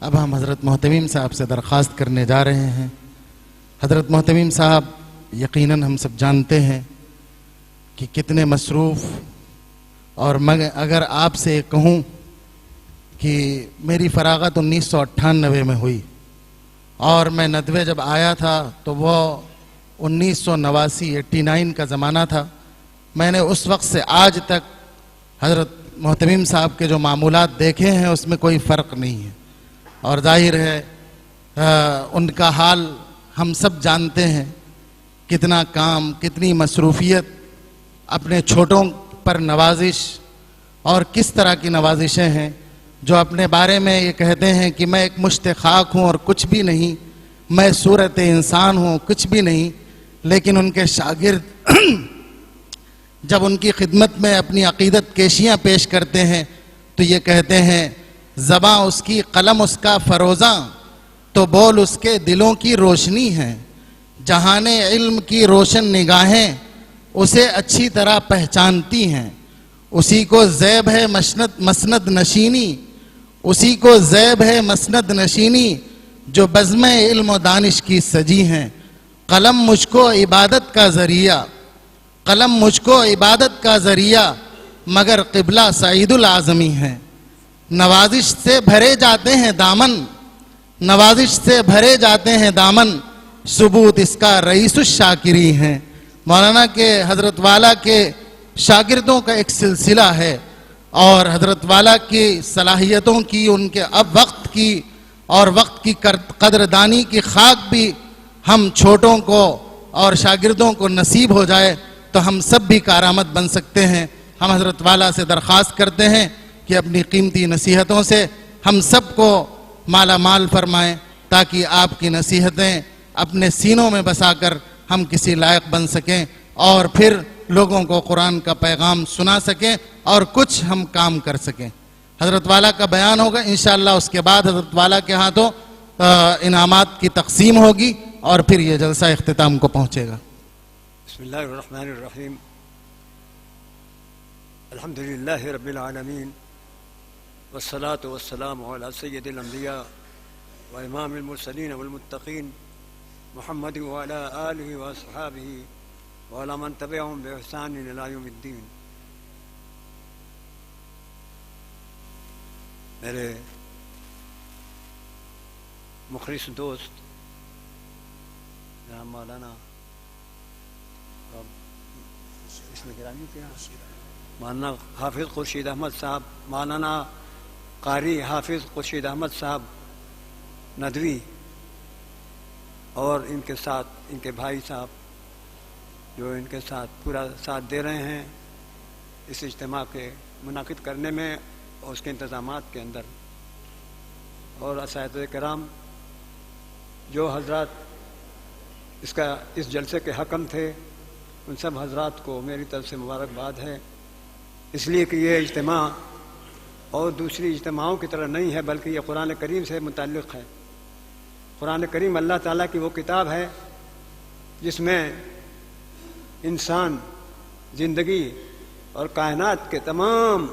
اب ہم حضرت محتمیم صاحب سے درخواست کرنے جا رہے ہیں۔ حضرت محتمیم صاحب یقیناً ہم سب جانتے ہیں کہ کتنے مصروف، اور اگر آپ سے کہوں کہ میری فراغت 1998 میں ہوئی اور میں ندوے جب آیا تھا تو وہ 1989 کا زمانہ تھا، میں نے اس وقت سے آج تک حضرت محتمیم صاحب کے جو معمولات دیکھے ہیں اس میں کوئی فرق نہیں ہے، اور ظاہر ہے ان کا حال ہم سب جانتے ہیں، کتنا کام، کتنی مصروفیت، اپنے چھوٹوں پر نوازش، اور کس طرح کی نوازشیں ہیں، جو اپنے بارے میں یہ کہتے ہیں کہ میں ایک مشت خاک ہوں اور کچھ بھی نہیں، میں صورت انسان ہوں کچھ بھی نہیں، لیکن ان کے شاگرد جب ان کی خدمت میں اپنی عقیدت کیشیاں پیش کرتے ہیں تو یہ کہتے ہیں زباں اس کی قلم اس کا فروزاں، تو بول اس کے دلوں کی روشنی ہے، جہان علم کی روشن نگاہیں اسے اچھی طرح پہچانتی ہیں، اسی کو زیب ہے مسند نشینی، اسی کو زیب ہے مسند نشینی، جو بزم علم و دانش کی سجی ہیں، قلم مجھ کو عبادت کا ذریعہ، قلم مجھ کو عبادت کا ذریعہ، مگر قبلہ سعید العظمی ہے، نوازش سے بھرے جاتے ہیں دامن، نوازش سے بھرے جاتے ہیں دامن، ثبوت اس کا رئیس الشاکری ہیں۔ مولانا کے حضرت والا کے شاگردوں کا ایک سلسلہ ہے، اور حضرت والا کی صلاحیتوں کی، ان کے اب وقت کی اور وقت کی قدردانی کی خاک بھی ہم چھوٹوں کو اور شاگردوں کو نصیب ہو جائے تو ہم سب بھی کارآمد بن سکتے ہیں۔ ہم حضرت والا سے درخواست کرتے ہیں کہ اپنی قیمتی نصیحتوں سے ہم سب کو مالا مال فرمائیں، تاکہ آپ کی نصیحتیں اپنے سینوں میں بسا کر ہم کسی لائق بن سکیں، اور پھر لوگوں کو قرآن کا پیغام سنا سکیں اور کچھ ہم کام کر سکیں۔ حضرت والا کا بیان ہوگا انشاءاللہ، اس کے بعد حضرت والا کے ہاتھوں انعامات کی تقسیم ہوگی، اور پھر یہ جلسہ اختتام کو پہنچے گا۔ بسم اللہ الرحمن الرحیم، الحمدللہ رب العالمین، والصلاة والسلام علی سید الانبیاء و امام المرسلین والمتقین، محمد وعلی آلہ واصحابہ وعلی من تبعہم بإحسان الی یوم الدین۔ میرے مخلص دوست جناب مولانا اس میں گرامی کیا مولانا حافظ خورشید احمد صاحب، مولانا قاری حافظ خورشید احمد صاحب ندوی، اور ان کے ساتھ ان کے بھائی صاحب جو ان کے ساتھ پورا ساتھ دے رہے ہیں اس اجتماع کے منعقد کرنے میں اور اس کے انتظامات کے اندر، اور اساتذہ کرام جو حضرات اس جلسے کے حکم تھے، ان سب حضرات کو میری طرف سے مبارکباد ہے، اس لیے کہ یہ اجتماع اور دوسری اجتماعوں کی طرح نہیں ہے، بلکہ یہ قرآن کریم سے متعلق ہے۔ قرآن کریم اللہ تعالیٰ کی وہ کتاب ہے جس میں انسان، زندگی اور کائنات کے تمام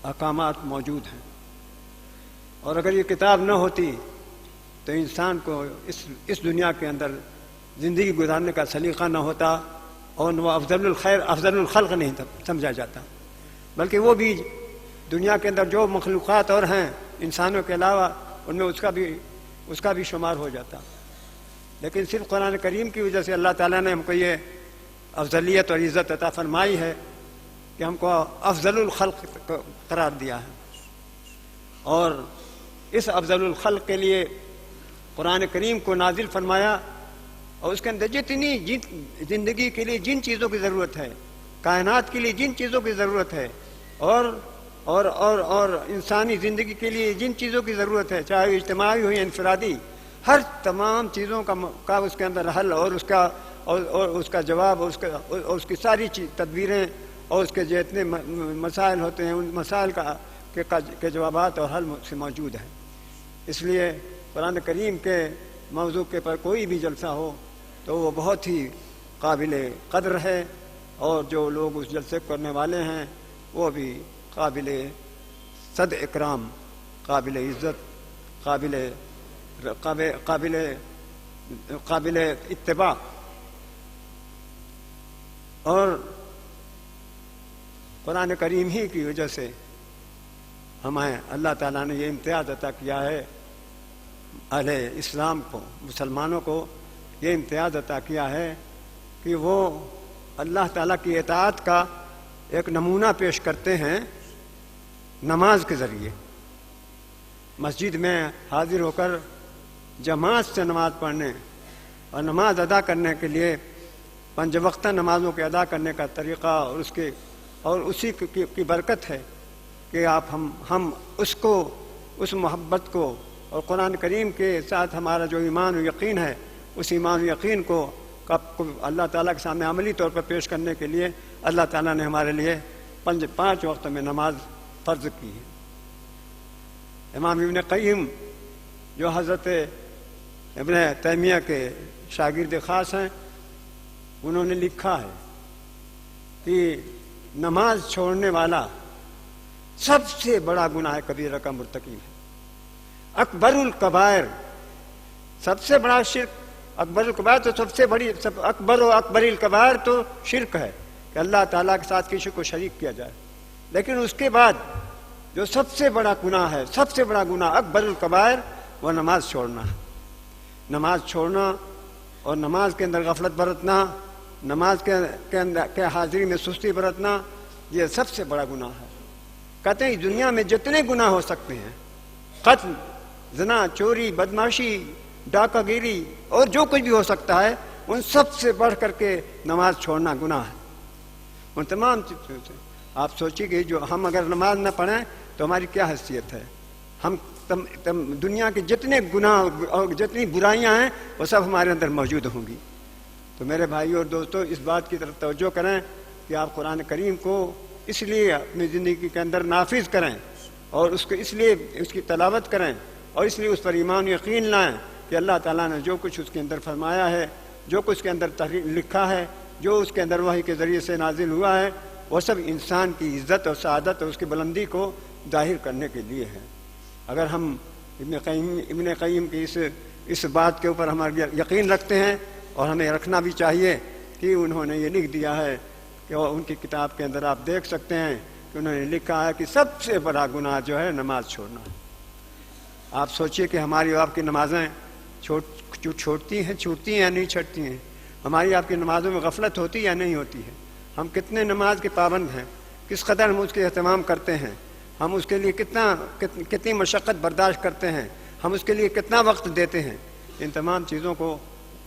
احکامات موجود ہیں، اور اگر یہ کتاب نہ ہوتی تو انسان کو اس دنیا کے اندر زندگی گزارنے کا سلیقہ نہ ہوتا، اور وہ افضل الخلق نہیں سمجھا جاتا، بلکہ وہ بھی دنیا کے اندر جو مخلوقات اور ہیں انسانوں کے علاوہ ان میں اس کا بھی شمار ہو جاتا، لیکن صرف قرآن کریم کی وجہ سے اللہ تعالیٰ نے ہم کو یہ افضلیت اور عزت عطا فرمائی ہے کہ ہم کو افضل الخلق قرار دیا ہے، اور اس افضل الخلق کے لیے قرآن کریم کو نازل فرمایا، اور اس کے اندر جتنی زندگی کے لیے جن چیزوں کی ضرورت ہے، کائنات کے لیے جن چیزوں کی ضرورت ہے، اور انسانی زندگی کے لیے جن چیزوں کی ضرورت ہے، چاہے اجتماعی ہو یا انفرادی، ہر تمام چیزوں کا اس کے اندر حل اور اس کا جواب اور اس کی ساری تدبیریں اور اس کے جتنے مسائل ہوتے ہیں ان مسائل کے جوابات اور حل سے موجود ہیں۔ اس لیے قرآن کریم کے موضوع کے پر کوئی بھی جلسہ ہو تو وہ بہت ہی قابل قدر ہے، اور جو لوگ اس جلسے کرنے والے ہیں وہ بھی قابل صد اکرام، قابل عزت، قابل اتباع. اور قرآن کریم ہی کی وجہ سے ہمیں اللہ تعالیٰ نے یہ امتیاز عطا کیا ہے، اہل اسلام کو، مسلمانوں کو یہ امتیاز عطا کیا ہے کہ وہ اللہ تعالیٰ کی اطاعت کا ایک نمونہ پیش کرتے ہیں نماز کے ذریعے. مسجد میں حاضر ہو کر جماعت سے نماز پڑھنے اور نماز ادا کرنے کے لیے 5 وقتہ نمازوں کے ادا کرنے کا طریقہ اور اسی کی برکت ہے کہ ہم اس محبت کو اور قرآن کریم کے ساتھ ہمارا جو ایمان و یقین ہے، اس ایمان و یقین کو اللہ تعالیٰ کے سامنے عملی طور پر پیش کرنے کے لیے اللہ تعالیٰ نے ہمارے لیے 5 وقت میں نماز فرض کی ہے. امام ابن قیم جو حضرت ابن تیمیہ کے شاگرد خاص ہیں، انہوں نے لکھا ہے کہ نماز چھوڑنے والا سب سے بڑا گناہ کبیرہ کا مرتکب ہے. اکبر الکبائر، سب سے بڑا شرک، اکبر الکبائر تو سب سے بڑی اکبر الکبائر تو شرک ہے کہ اللہ تعالیٰ کے ساتھ کسی کو شریک کیا جائے. لیکن اس کے بعد جو سب سے بڑا گناہ ہے، سب سے بڑا گناہ اکبر الکبائر، وہ نماز چھوڑنا ہے. نماز چھوڑنا اور نماز کے اندر غفلت برتنا، نماز کے حاضری میں سستی برتنا، یہ سب سے بڑا گناہ ہے. کہتے ہیں دنیا میں جتنے گناہ ہو سکتے ہیں، قتل، زنا، چوری، بدماشی، ڈاکہ گیری اور جو کچھ بھی ہو سکتا ہے، ان سب سے بڑھ کر کے نماز چھوڑنا گناہ ہے. ان تمام چیزوں سے آپ سوچیے کہ جو ہم اگر نماز نہ پڑھیں تو ہماری کیا حیثیت ہے. ہم دنیا کے جتنے گناہ اور جتنی برائیاں ہیں وہ سب ہمارے اندر موجود ہوں گی. تو میرے بھائی اور دوستو، اس بات کی طرف توجہ کریں کہ آپ قرآن کریم کو اس لیے اپنی زندگی کے اندر نافذ کریں اور اس کو اس لیے اس کی تلاوت کریں اور اس لیے اس پر ایمان و یقین لائیں کہ اللہ تعالیٰ نے جو کچھ اس کے اندر فرمایا ہے، جو کچھ اس کے اندر لکھا ہے، جو اس کے اندر وحی کے ذریعے سے نازل ہوا ہے، وہ سب انسان کی عزت اور سعادت اور اس کی بلندی کو ظاہر کرنے کے لیے ہے. اگر ہم ابن قیم کی اس بات کے اوپر ہمارا یقین رکھتے ہیں، اور ہمیں رکھنا بھی چاہیے کہ انہوں نے یہ لکھ دیا ہے کہ ان کی کتاب کے اندر آپ دیکھ سکتے ہیں کہ انہوں نے لکھا ہے کہ سب سے بڑا گناہ جو ہے نماز چھوڑنا ہے. آپ سوچئے کہ ہماری آپ کی نمازیں چھوٹتی ہیں یا نہیں چھوٹتی ہیں. ہماری آپ کی نمازوں میں غفلت ہوتی یا نہیں ہوتی ہے. ہم کتنے نماز کے پابند ہیں، کس قدر ہم اس کے اہتمام کرتے ہیں، ہم اس کے لیے کتنی مشقت برداشت کرتے ہیں، ہم اس کے لیے کتنا وقت دیتے ہیں. ان تمام چیزوں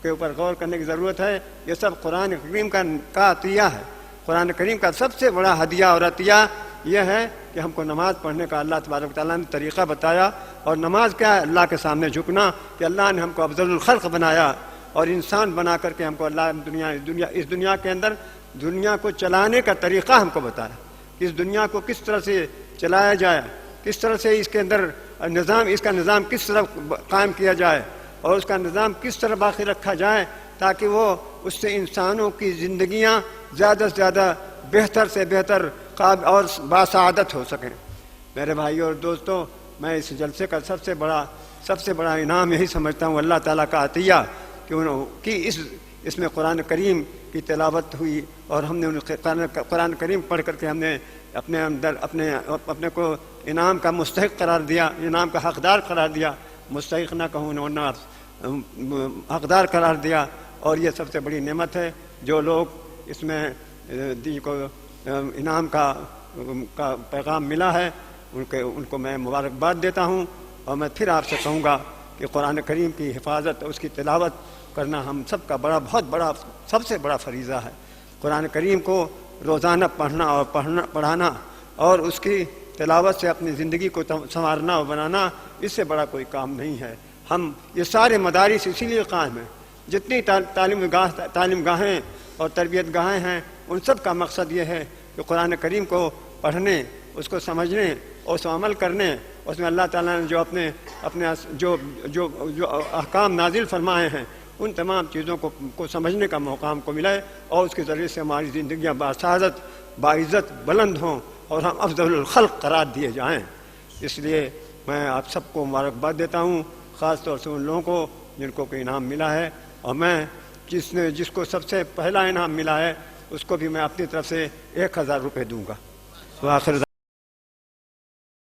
کے اوپر غور کرنے کی ضرورت ہے. یہ سب قرآن کریم کا عطیہ ہے. قرآن کریم کا سب سے بڑا ہدیہ اور عطیہ یہ ہے کہ ہم کو نماز پڑھنے کا اللہ تبارک و تعالیٰ نے طریقہ بتایا. اور نماز کیا ہے؟ اللہ کے سامنے جھکنا، کہ اللہ نے ہم کو افضل الخلق بنایا اور انسان بنا کر کے ہم کو اللہ اس دنیا کے اندر دنیا کو چلانے کا طریقہ ہم کو بتایا کہ اس دنیا کو کس طرح سے چلایا جائے، کس طرح سے اس کے اندر اس کا نظام کس طرح قائم کیا جائے اور اس کا نظام کس طرح باقی رکھا جائے تاکہ وہ اس سے انسانوں کی زندگیاں زیادہ سے زیادہ بہتر سے بہتر اور باسعادت ہو سکیں. میرے بھائیو اور دوستو، میں اس جلسے کا سب سے بڑا انعام یہی سمجھتا ہوں اللہ تعالیٰ کا عطیہ کہ اس میں قرآن کریم کی تلاوت ہوئی اور ہم نے قرآن کریم پڑھ کر کے ہم نے اپنے اندر اپنے کو انعام کا مستحق قرار دیا، انعام کا حقدار قرار دیا. مستحق نہ کہوں ورنہ حقدار قرار دیا. اور یہ سب سے بڑی نعمت ہے. جو لوگ اس میں کو انعام کا پیغام ملا ہے ان کو میں مبارکباد دیتا ہوں. اور میں پھر آپ سے کہوں گا کہ قرآن کریم کی حفاظت اور اس کی تلاوت کرنا ہم سب کا سب سے بڑا فریضہ ہے. قرآن کریم کو روزانہ پڑھنا اور پڑھانا اور اس کی تلاوت سے اپنی زندگی کو سنوارنا اور بنانا، اس سے بڑا کوئی کام نہیں ہے. ہم یہ سارے مدارس اسی لیے قائم ہیں. جتنی تعلیم گاہیں اور تربیت گاہیں ہیں، ان سب کا مقصد یہ ہے کہ قرآن کریم کو پڑھنے، اس کو سمجھنے اور اس عمل کرنے، اس میں اللہ تعالیٰ نے جو اپنے جو احکام نازل فرمائے ہیں، ان تمام چیزوں کو سمجھنے کا موقع ہم کو ملے اور اس کے ذریعے سے ہماری زندگیاں باسعادت، باعزت، بلند ہوں اور ہم افضل الخلق قرار دیے جائیں. اس لیے میں آپ سب کو مبارکباد دیتا ہوں، خاص طور سے ان لوگوں کو جن کو کوئی انعام ملا ہے، اور میں جس کو سب سے پہلا انعام ملا ہے اس کو بھی میں اپنی طرف سے 1000 روپے دوں گا۔ وآخر